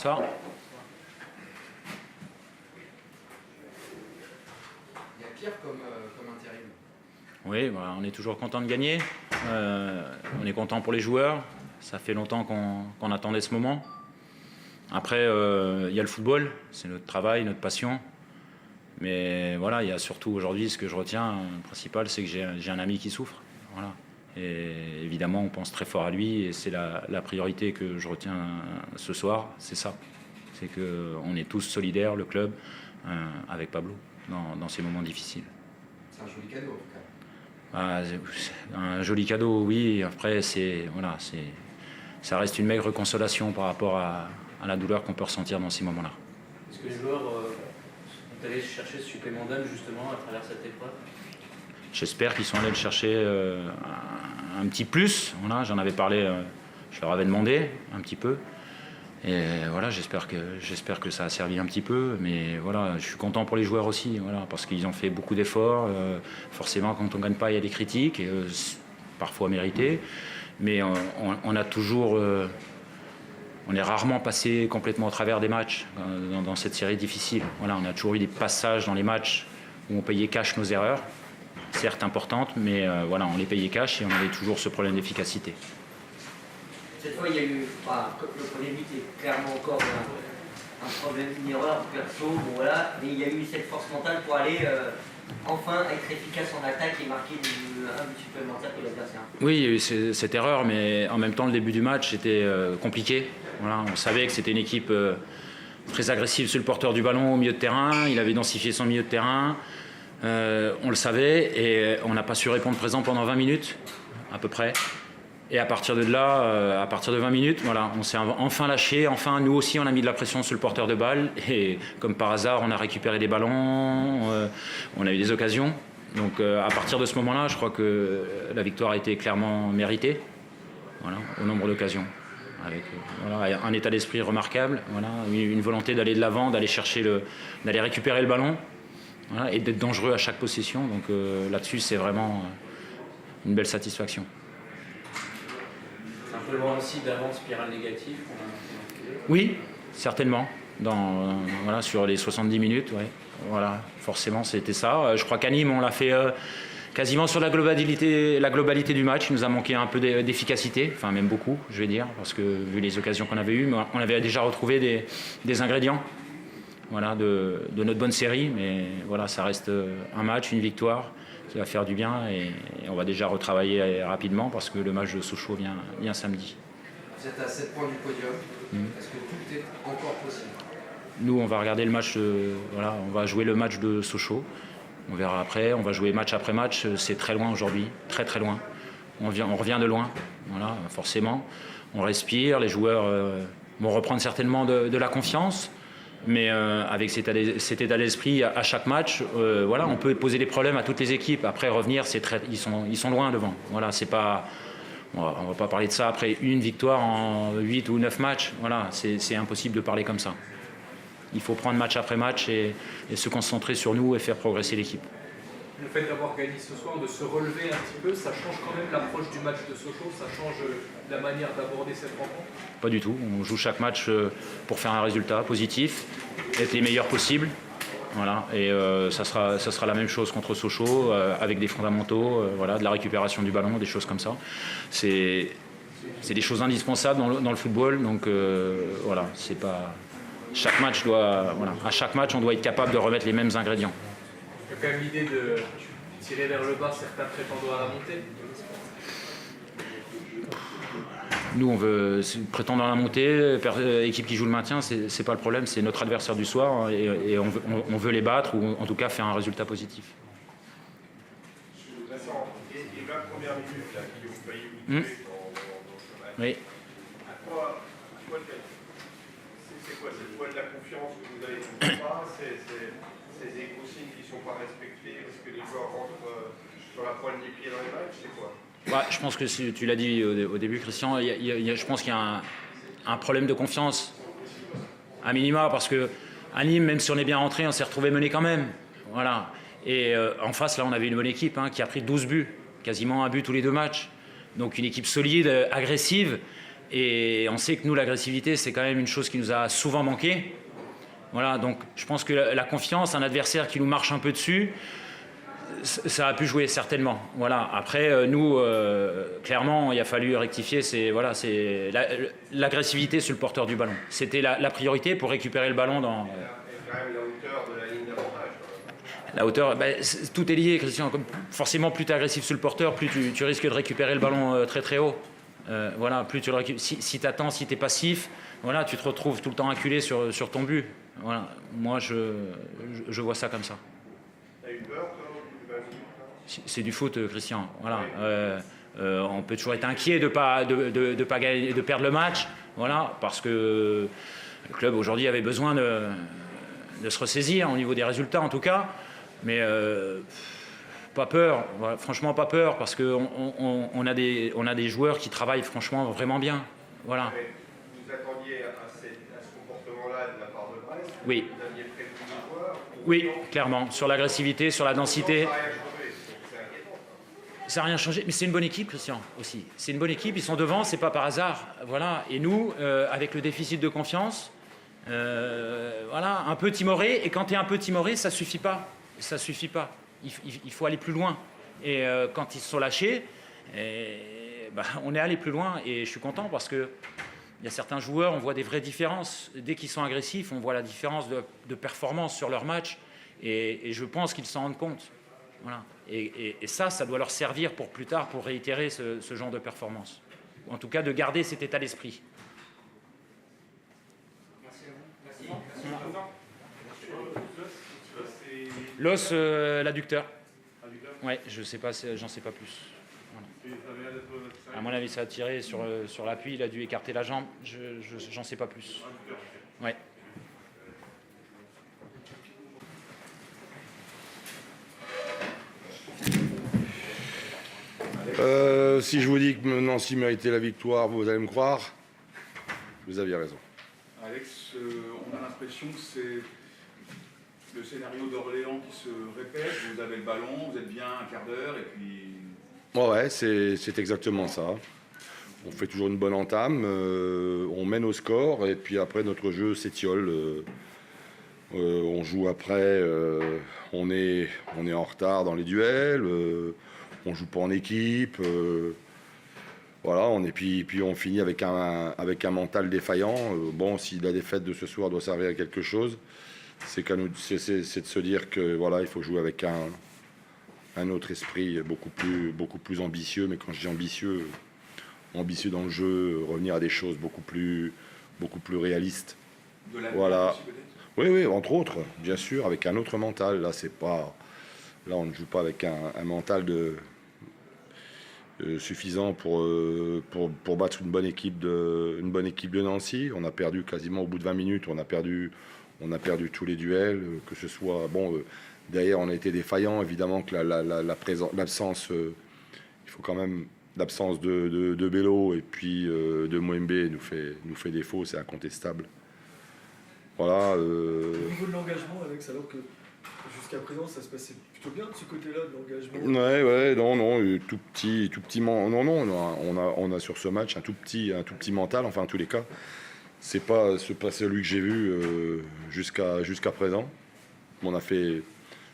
Bonsoir. Il y a pire comme intérim. Oui, voilà, on est toujours content de gagner. On est content pour les joueurs. Ça fait longtemps qu'on attendait ce moment. Après, il y a le football, c'est notre travail, notre passion. Mais voilà, il y a surtout aujourd'hui ce que je retiens, le principal, c'est que j'ai un ami qui souffre. Voilà. Et évidemment, on pense très fort à lui et c'est la priorité que je retiens ce soir, c'est ça. C'est qu'on est tous solidaires, le club, avec Pablo, dans ces moments difficiles. C'est un joli cadeau en tout cas. Un joli cadeau, oui. Après, ça reste une maigre consolation par rapport à la douleur qu'on peut ressentir dans ces moments-là. Est-ce que les joueurs sont allés chercher ce supplément d'âme justement à travers cette épreuve? J'espère qu'ils sont allés le chercher un petit plus. Voilà, j'en avais parlé, je leur avais demandé un petit peu. Et voilà, j'espère que ça a servi un petit peu. Mais voilà, je suis content pour les joueurs aussi, voilà, parce qu'ils ont fait beaucoup d'efforts. Forcément, quand on ne gagne pas, il y a des critiques, parfois méritées. Mais on a toujours... on est rarement passé complètement au travers des matchs dans cette série difficile. Voilà, on a toujours eu des passages dans les matchs où on payait cash nos erreurs. Certes importantes, mais voilà, on les payait cash et on avait toujours ce problème d'efficacité. Cette fois, il y a eu, le premier but est clairement encore un problème, une erreur perso, bon voilà, mais il y a eu cette force mentale pour aller enfin être efficace en attaque et marquer un but supplémentaire que l'adversaire. Oui, il y a eu cette erreur, mais en même temps, le début du match était compliqué. Voilà, on savait que c'était une équipe très agressive sur le porteur du ballon au milieu de terrain. Il avait densifié son milieu de terrain. On le savait et on n'a pas su répondre présent pendant 20 minutes à peu près. Et à partir de là, à partir de 20 minutes, voilà, on s'est enfin lâché. Enfin, nous aussi, on a mis de la pression sur le porteur de balle. Et comme par hasard, on a récupéré des ballons, on a eu des occasions. Donc à partir de ce moment-là, je crois que la victoire a été clairement méritée, voilà, au nombre d'occasions. Avec voilà, un état d'esprit remarquable, voilà, une volonté d'aller de l'avant, d'aller récupérer le ballon. Voilà, et d'être dangereux à chaque possession. Donc là-dessus, c'est vraiment une belle satisfaction. C'est un peu loin aussi d'avant spirale négative. Oui, certainement. Voilà, sur les 70 minutes, ouais. Voilà, forcément, c'était ça. Je crois qu'à Nîmes, on l'a fait quasiment sur la globalité du match. Il nous a manqué un peu d'efficacité, enfin même beaucoup, je vais dire, parce que vu les occasions qu'on avait eues, on avait déjà retrouvé des ingrédients. Voilà, de notre bonne série, mais voilà, ça reste un match, une victoire qui va faire du bien et on va déjà retravailler rapidement parce que le match de Sochaux vient samedi. Vous êtes à 7 points du podium. Est-ce que tout est encore possible? Nous, on va regarder le match, voilà, on va jouer le match de Sochaux. On verra après, on va jouer match après match. C'est très loin aujourd'hui, très très loin. On revient de loin, voilà, forcément. On respire, les joueurs vont reprendre certainement de la confiance. Mais avec cet état d'esprit à chaque match, voilà, on peut poser des problèmes à toutes les équipes. Après revenir, ils sont loin devant. Voilà, c'est pas, on va pas parler de ça après une victoire en 8 ou 9 matchs. Voilà, c'est impossible de parler comme ça. Il faut prendre match après match et se concentrer sur nous et faire progresser l'équipe. Le fait d'avoir gagné ce soir, de se relever un petit peu, ça change quand même l'approche du match de Sochaux, ça change la manière d'aborder cette rencontre? Pas du tout. On joue chaque match pour faire un résultat positif, être les meilleurs possibles. Voilà. Et ça sera la même chose contre Sochaux, avec des fondamentaux, voilà, de la récupération du ballon, des choses comme ça. C'est des choses indispensables dans le football. Donc voilà, c'est pas. À chaque match, on doit être capable de remettre les mêmes ingrédients. Il y a quand même l'idée de tirer vers le bas certains prétendants à la montée. Nous, on veut prétendre à la montée, équipe qui joue le maintien, c'est pas le problème, c'est notre adversaire du soir hein, et on veut les battre ou en tout cas faire un résultat positif. Vincent, les 20 premières minutes là, qui ont failli vous tuer dans ce match, Oui. c'est quoi? C'est le poids de la confiance que vous avez dans pas? C'est ces consignes qui ne sont pas respectées? Est-ce que les joueurs rentrent sur la pointe des pieds dans les matchs? C'est quoi? Ouais, je pense que tu l'as dit au début, Christian, je pense qu'il y a un problème de confiance à minima parce que à Nîmes, même si on est bien rentré, on s'est retrouvé mené quand même. Voilà. Et en face, là, on avait une bonne équipe qui a pris 12 buts, quasiment un but tous les 2 matchs. Donc une équipe solide, agressive. Et on sait que nous, l'agressivité, c'est quand même une chose qui nous a souvent manqué. Voilà, donc je pense que la confiance, un adversaire qui nous marche un peu dessus, ça a pu jouer certainement. Voilà. Après, nous, clairement, il a fallu rectifier. C'est l'agressivité sur le porteur du ballon. C'était la priorité pour récupérer le ballon dans. Et quand même la hauteur de la ligne d'avantage. La hauteur, tout est lié, Christian. Forcément, plus tu es agressif sur le porteur, plus tu risques de récupérer le ballon très très haut. Voilà, plus tu le récupères. Si tu attends, si tu es passif, voilà, tu te retrouves tout le temps acculé sur ton but. Voilà. Moi, je vois ça comme ça. T'as eu peur, toi, au bout de 20 minutes, là? C'est du foot, Christian. Voilà. On peut toujours être inquiet de pas gagner, de perdre le match. Voilà, parce que le club aujourd'hui avait besoin de se ressaisir au niveau des résultats, en tout cas. Mais pas peur, voilà, franchement pas peur, parce qu'on a des joueurs qui travaillent franchement vraiment bien. Voilà. Mais vous attendiez à ce comportement-là de la part de Brest? Oui. Vous aviez prévu les joueurs? Oui, clairement. Sur l'agressivité, sur la densité. Ça n'a rien changé, donc c'est inquiétant. Ça n'a rien changé, mais c'est une bonne équipe, Christian, aussi. C'est une bonne équipe, ils sont devant, c'est pas par hasard. Voilà. Et nous, avec le déficit de confiance, voilà, un peu timoré. Et quand tu es un peu timoré, ça suffit pas. Ça suffit pas. Il faut aller plus loin. Et quand ils se sont lâchés, on est allé plus loin. Et je suis content parce que il y a certains joueurs, on voit des vraies différences. Dès qu'ils sont agressifs, on voit la différence de performance sur leur match. Et je pense qu'ils s'en rendent compte. Voilà. Et ça doit leur servir pour plus tard, pour réitérer ce genre de performance. En tout cas, de garder cet état d'esprit. L'os, l'adducteur. Ouais, je sais pas, j'en sais pas plus. Voilà. À mon avis, ça a tiré sur l'appui, il a dû écarter la jambe. J'en sais pas plus. Ouais. Si je vous dis que Nancy méritait la victoire, vous allez me croire. Vous aviez raison. Alex, on a l'impression que c'est le scénario d'Orléans qui se répète. Vous avez le ballon, vous êtes bien un quart d'heure et puis... Ouais, c'est exactement ça. On fait toujours une bonne entame, on mène au score et puis après notre jeu s'étiole. On joue après, on est en retard dans les duels, on joue pas en équipe. Voilà, puis on finit avec un mental défaillant. Bon, si la défaite de ce soir doit servir à quelque chose, c'est de se dire que voilà, il faut jouer avec un autre esprit beaucoup plus ambitieux. Mais quand je dis ambitieux dans le jeu, revenir à des choses beaucoup plus réalistes. De la voilà. aussi, peut-être. Oui, entre autres, bien sûr, avec un autre mental. Là, on ne joue pas avec un mental suffisant pour battre une bonne équipe de Nancy. On a perdu quasiment au bout de 20 minutes. On a perdu tous les duels, que ce soit derrière on a été défaillant, évidemment que l'absence, il faut quand même l'absence de Bello et puis de Mwembe nous fait défaut, c'est incontestable. Voilà. Au niveau de l'engagement, Alex, alors que jusqu'à présent ça se passait plutôt bien de ce côté-là de l'engagement. Non, tout petit on a sur ce match un tout petit mental, enfin en tous les cas. C'est pas celui que j'ai vu jusqu'à présent. On a fait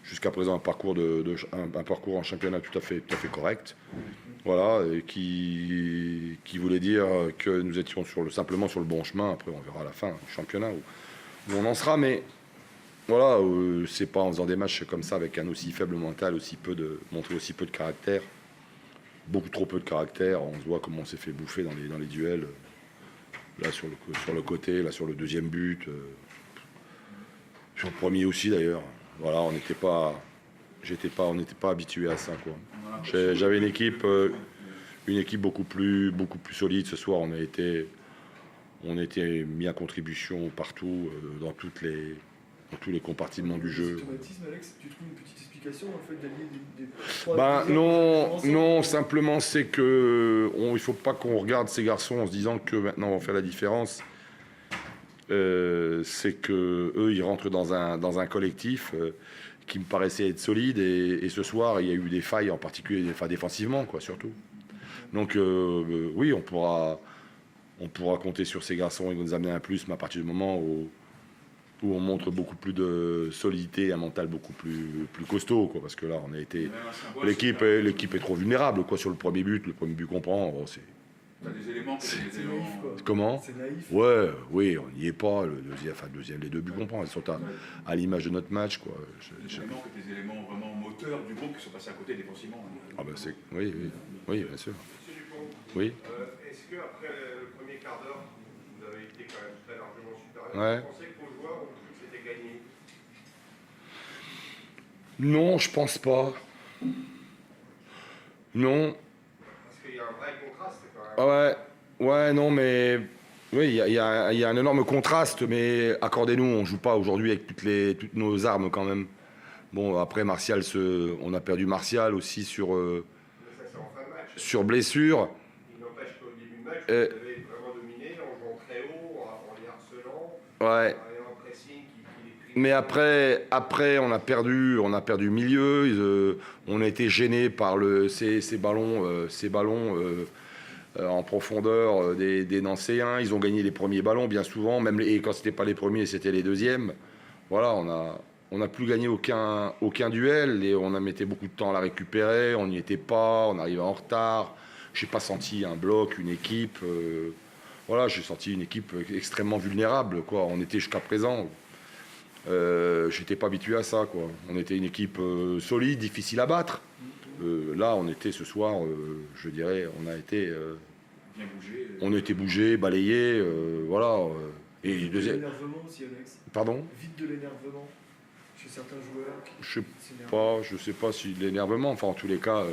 jusqu'à présent un parcours en championnat tout à fait correct. Voilà, et qui voulait dire que nous étions simplement sur le bon chemin. Après, on verra à la fin du championnat où on en sera. Mais voilà, c'est pas en faisant des matchs comme ça avec un aussi faible mental, montrer aussi peu de caractère, beaucoup trop peu de caractère. On se voit comment on s'est fait bouffer dans les duels. Là sur le côté, là sur le deuxième but, sur le premier aussi d'ailleurs. Voilà, on n'était pas habitué à ça quoi. J'avais une équipe beaucoup plus solide ce soir. On a été mis à contribution partout dans tous les compartiments du jeu. Alex, tu trouves une petite explication en fait d'allier non, simplement c'est que il faut pas qu'on regarde ces garçons en se disant que maintenant on va faire la différence. C'est que eux ils rentrent dans un collectif qui me paraissait être solide et ce soir il y a eu des failles, en particulier des failles défensivement quoi surtout. Donc oui, on pourra on pourra compter sur ces garçons, ils vont nous amener un plus, mais à partir du moment où on montre beaucoup plus de solidité, un mental beaucoup plus costaud, quoi, parce que là, on a été... L'équipe est trop vulnérable, quoi, sur le premier but qu'on prend, c'est... T'as des éléments que C'est naïf, quoi. Comment ? C'est naïf. Ouais, oui, on n'y est pas, les 2 buts qu'on prend, ils sont à l'image de notre match, quoi. Des éléments vraiment moteurs du groupe qui sont passés à côté défensivement. Ah ben c'est... Oui, bien sûr. Monsieur Dupont, Oui. est-ce qu'après le premier quart d'heure, vous avez été quand même très largement supérieur, Ouais. vous pensez que vos joueurs ont cru que c'était gagné? Non, je pense pas. Non. Parce qu'il y a un vrai contraste quand même. Ouais, non, mais... Oui, il y a un énorme contraste, mais accordez-nous, on joue pas aujourd'hui avec toutes nos armes quand même. Bon, après, Martial, on a perdu Martial aussi sur blessure. Il n'empêche qu'au début de match, vous avez vraiment dominé en jouant très haut, en les harcelant, Ouais. en un pressing qui est pris. Mais après, on a perdu milieu. On a été gêné par ces ballons en profondeur des Nancéens. Ils ont gagné les premiers ballons bien souvent, et quand c'était pas les premiers, c'était les deuxièmes. Voilà, on n'a plus gagné aucun duel et on a mis beaucoup de temps à la récupérer. On n'y était pas, on arrivait en retard. J'ai pas senti un bloc, une équipe. Voilà, j'ai senti une équipe extrêmement vulnérable, quoi. On était jusqu'à présent. J'étais pas habitué à ça, quoi. On était une équipe solide, difficile à battre. Là, on était ce soir, je dirais, on a été bougé, balayé, voilà. Et Vite de l'énervement aussi, Alex. Pardon ? Vite de l'énervement chez certains joueurs. Je sais pas si l'énervement, enfin en tous les cas,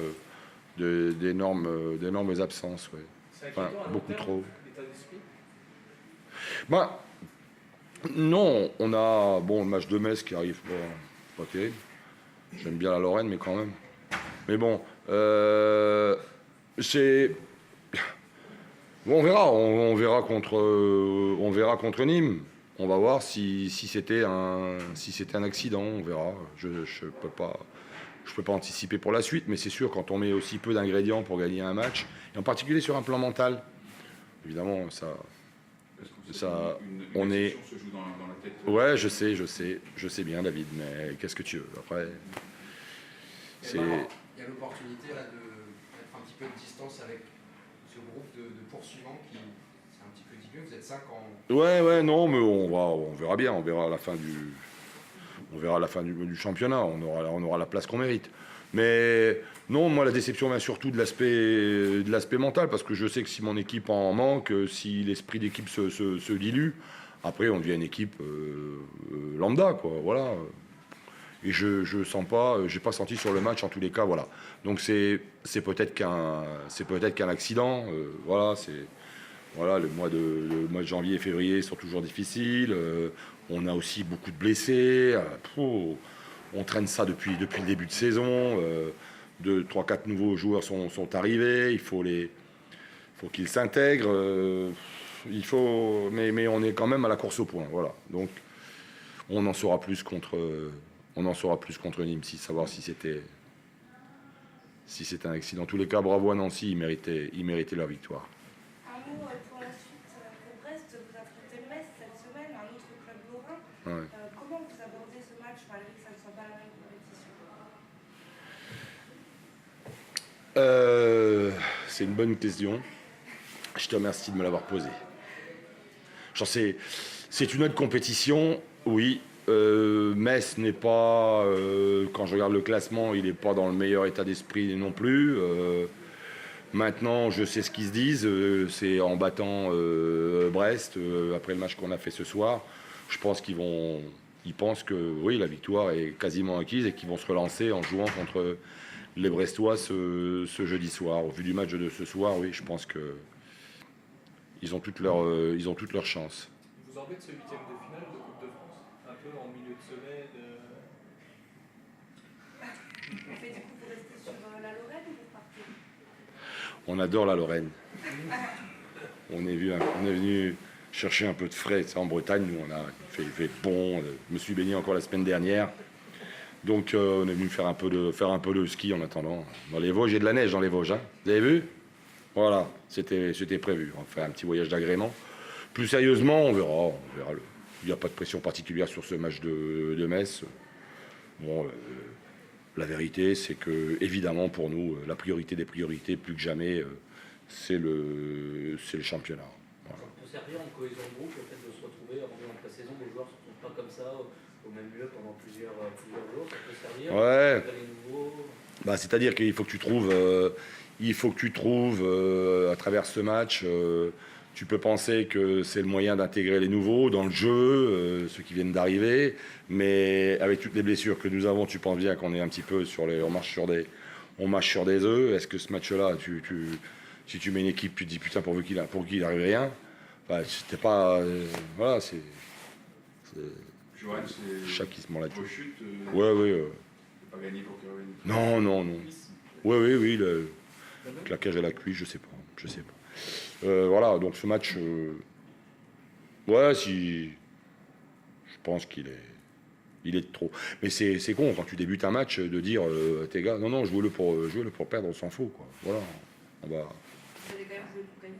d'énormes absences, ouais. Enfin, beaucoup trop. L'état d'esprit. Bah, non, on a le match de Metz qui arrive, pas terrible. J'aime bien la Lorraine, mais quand même. Mais bon, on verra contre Nîmes. On va voir si c'était un accident. On verra. Je peux pas anticiper pour la suite, mais c'est sûr quand on met aussi peu d'ingrédients pour gagner un match, et en particulier sur un plan mental. Évidemment, on est. Se joue dans la tête. Ouais, je sais bien, David, mais qu'est-ce que tu veux après. Il y a l'opportunité là de mettre un petit peu de distance avec ce groupe de poursuivants qui c'est un petit peu dilué. Vous êtes 5 en. Ouais, non, mais on verra bien, on verra à la fin du championnat, on aura la place qu'on mérite. Mais non, moi la déception vient surtout de l'aspect mental, parce que je sais que si mon équipe en manque, si l'esprit d'équipe se dilue, après on devient une équipe lambda, quoi, voilà. Et je sens pas, j'ai pas senti sur le match en tous les cas, voilà. Donc c'est peut-être qu'un accident, voilà. Voilà, le mois de janvier et février sont toujours difficiles. On a aussi beaucoup de blessés. On traîne ça depuis le début de saison. 3-4 nouveaux joueurs sont arrivés. Il faut qu'ils s'intègrent. Mais on est quand même à la course au point. Voilà. Donc on en saura plus contre Nîmes, savoir si c'était un accident. En tous les cas, bravo à Nancy, ils méritaient leur victoire. Un mot pour la suite pour Brest, vous affrontez Metz cette semaine, un autre club lorrain. Ouais. Comment vous abordez ce match malgré que ça ne soit pas la même compétition ? C'est une bonne question. Je te remercie de me l'avoir posée. C'est une autre compétition, oui. Metz n'est pas, quand je regarde le classement, il n'est pas dans le meilleur état d'esprit non plus. Maintenant, je sais ce qu'ils se disent. C'est en battant Brest, après le match qu'on a fait ce soir, je pense ils pensent que oui, la victoire est quasiment acquise et qu'ils vont se relancer en jouant contre les Brestois ce jeudi soir. Au vu du match de ce soir, oui, je pense que ils ont toutes leurs chances. Vous embête ce huitième de finale de Coupe de France, un peu en milieu de semaine. Mais du coup, vous restez sur la Lorraine ou vous partez ? On adore la Lorraine. On est venu chercher un peu de frais. C'est en Bretagne, nous, il fait bon. Je me suis baigné encore la semaine dernière. Donc, on est venu faire un peu de ski en attendant. Dans les Vosges, il y a de la neige dans les Vosges. Hein. Vous avez vu ? Voilà, c'était prévu. On va faire un petit voyage d'agrément. Plus sérieusement, on verra. Il n'y a pas de pression particulière sur ce match de Metz. Bon, la vérité, c'est que, évidemment, pour nous, la priorité des priorités, plus que jamais, c'est le championnat. Voilà. Ça peut servir en cohésion de groupe, le fait de se retrouver en pré-saison, les joueurs ne se retrouvent pas comme ça, au même lieu pendant plusieurs jours. Ça peut servir. Ouais. Les nouveaux. Bah, c'est-à-dire qu'il faut que tu trouves, à travers ce match, tu peux penser que c'est le moyen d'intégrer les nouveaux dans le jeu, ceux qui viennent d'arriver, mais avec toutes les blessures que nous avons, tu penses bien qu'on est un petit peu on marche sur des œufs. Est-ce que ce match-là, si tu mets une équipe, tu te dis putain pour qu'il arrive rien, bah, c'était pas, voilà, c'est Johan, c'est chaque qui se mord la tête. rechute. Ouais. Pas gagné pour Caroline. Non. Oui, le claquage à la cuisse, je sais pas. Voilà, donc ce match, si je pense qu'il est de trop. Mais c'est con quand tu débutes un match de dire tes gars, non, jouez-le pour perdre, on s'en fout, quoi. Voilà, on va. Vous allez quand même jouer pour gagner.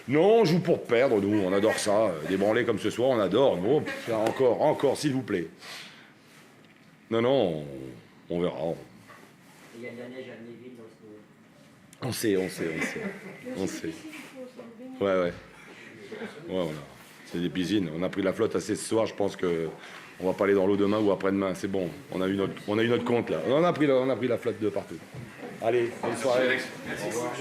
Non, on joue pour perdre, nous, on adore ça. Des branlés comme ce soir, on adore. Bon, encore, s'il vous plaît. Non, on verra. Il y a de la neige à Neville dans ce. On sait. Ouais. Voilà. C'est des piscines. On a pris la flotte assez ce soir. Je pense que on va pas aller dans l'eau demain ou après-demain. C'est bon. On a eu notre compte là. On a pris la flotte de partout. Allez, bonne soirée. Au revoir.